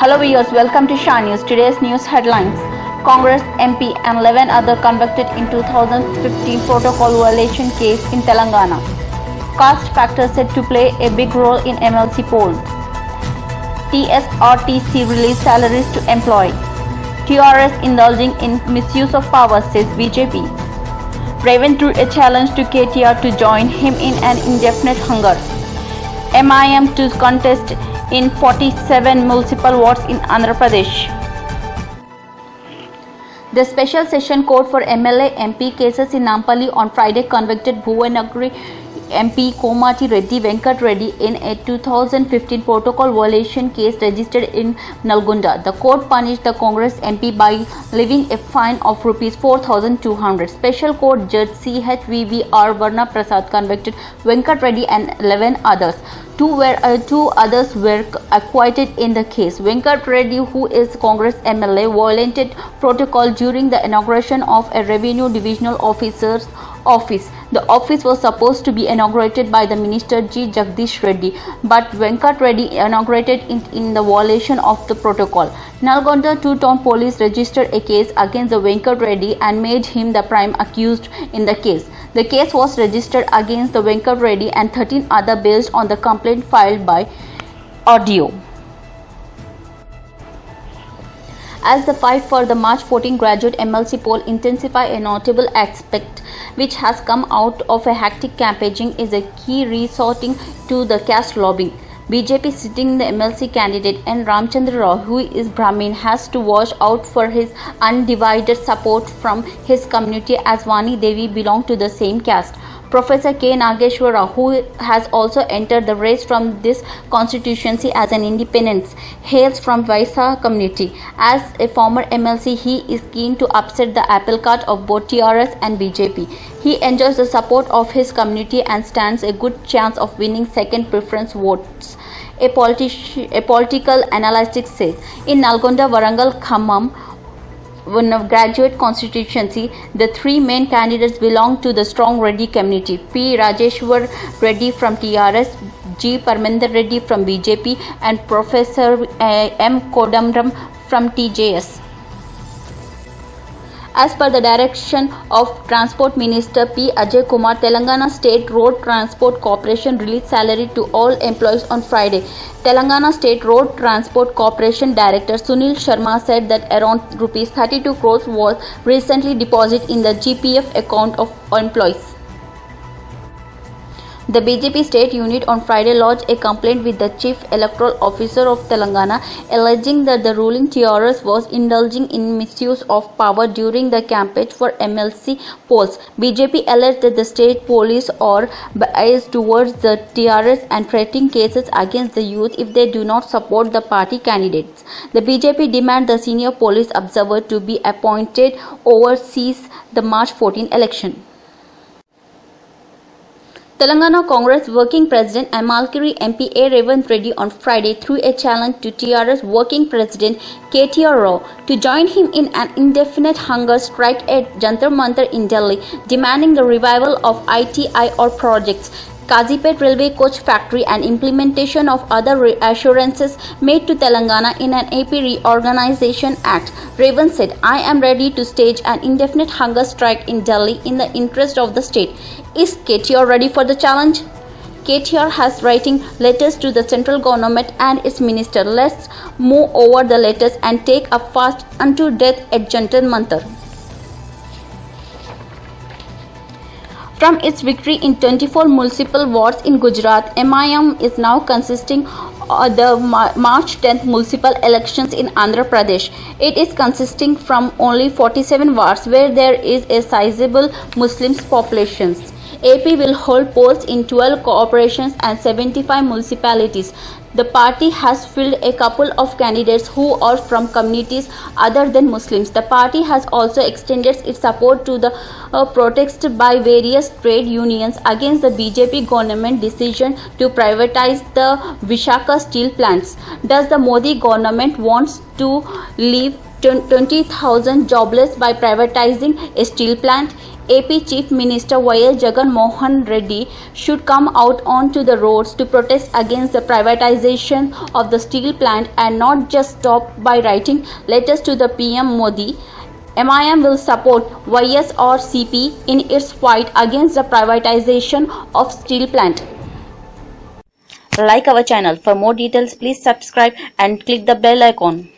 Hello viewers, welcome to Shah News. Today's news headlines. Congress MP and 11 other convicted in 2015 protocol violation case in Telangana. Caste factor said to play a big role in MLC poll. TSRTC released salaries to employee. TRS indulging in misuse of power, says BJP. Raven threw a challenge to KTR to join him in an indefinite hunger. MIM to contest in 47 municipal wards in Andhra Pradesh. The special session court for MLA MP cases in Nampally on Friday convicted Bhuvanagari MP Komati Reddy Venkat Reddy in a 2015 protocol violation case registered in Nalgonda. The court punished the Congress MP by levying a fine of Rs 4,200. Special Court Judge CHVVR Varna Prasad convicted Venkat Reddy and 11 others. Two others were acquitted in the case. Venkat Reddy, who is Congress MLA, violated protocol during the inauguration of a revenue divisional officer's office. The office was supposed to be inaugurated by the Minister G. Jagdish Reddy, but Venkat Reddy inaugurated it in the violation of the protocol. Nalgonda two-town police registered a case against the Venkat Reddy and made him the prime accused in the case. The case was registered against the Venkat Reddy and 13 other based on the complaint filed by Audio. As the fight for the March 14 graduate MLC poll intensify, a notable aspect which has come out of a hectic campaigning is a key resorting to the caste lobbying. BJP sitting the MLC candidate N. Ramchandra Rao, who is Brahmin, has to watch out for his undivided support from his community as Vani Devi belong to the same caste. Professor K. Nageshwara, who has also entered the race from this constituency as an independent, hails from Vaisa community. As a former MLC, he is keen to upset the apple cart of both TRS and BJP. He enjoys the support of his community and stands a good chance of winning second preference votes. A political analyst says. In Nalgonda, Warangal, Khammam, graduate constituency, the three main candidates belong to the strong Reddy community. P. Rajeshwar Reddy from TRS, G. Parmender Reddy from BJP and Professor M. Kodamram from TJS. As per the direction of Transport Minister P. Ajay Kumar, Telangana State Road Transport Corporation released salary to all employees on Friday. Telangana State Road Transport Corporation Director Sunil Sharma said that around Rs 32 crores was recently deposited in the GPF account of employees. The BJP state unit on Friday lodged a complaint with the Chief Electoral Officer of Telangana, alleging that the ruling TRS was indulging in misuse of power during the campaign for MLC polls. BJP alleged that the state police are biased towards the TRS and threatening cases against the youth if they do not support the party candidates. The BJP demand the senior police observer to be appointed oversees the March 14 election. Telangana Congress Working President and Malkiri MP A. Revan Reddy on Friday threw a challenge to TRS Working President KTR Rao to join him in an indefinite hunger strike at Jantar Mantar in Delhi, demanding the revival of ITIR projects, Kazipet Railway Coach Factory and implementation of other reassurances made to Telangana in an AP Reorganization Act. Revan said, "I am ready to stage an indefinite hunger strike in Delhi in the interest of the state." Is KTR ready for the challenge? KTR has writing letters to the central government and its minister. Let's move over the letters and take a fast unto death at Jantar Mantar. From its victory in 24 municipal wards in Gujarat, MIM is now consisting of the March 10th municipal elections in Andhra Pradesh. It is consisting from only 47 wards where there is a sizable Muslim population. AP will hold polls in 12 corporations and 75 municipalities. The party has fielded a couple of candidates who are from communities other than Muslims. The party has also extended its support to the protest by various trade unions against the BJP government decision to privatize the Vishaka steel plants. Does the Modi government wants to leave 20,000 jobless by privatizing a steel plant? AP Chief Minister Y.S. Jagan Mohan Reddy should come out onto the roads to protest against the privatization of the steel plant and not just stop by writing letters to the PM Modi. MIM will support YSRCP in its fight against the privatization of steel plant. Like our channel. For more details, please subscribe and click the bell icon.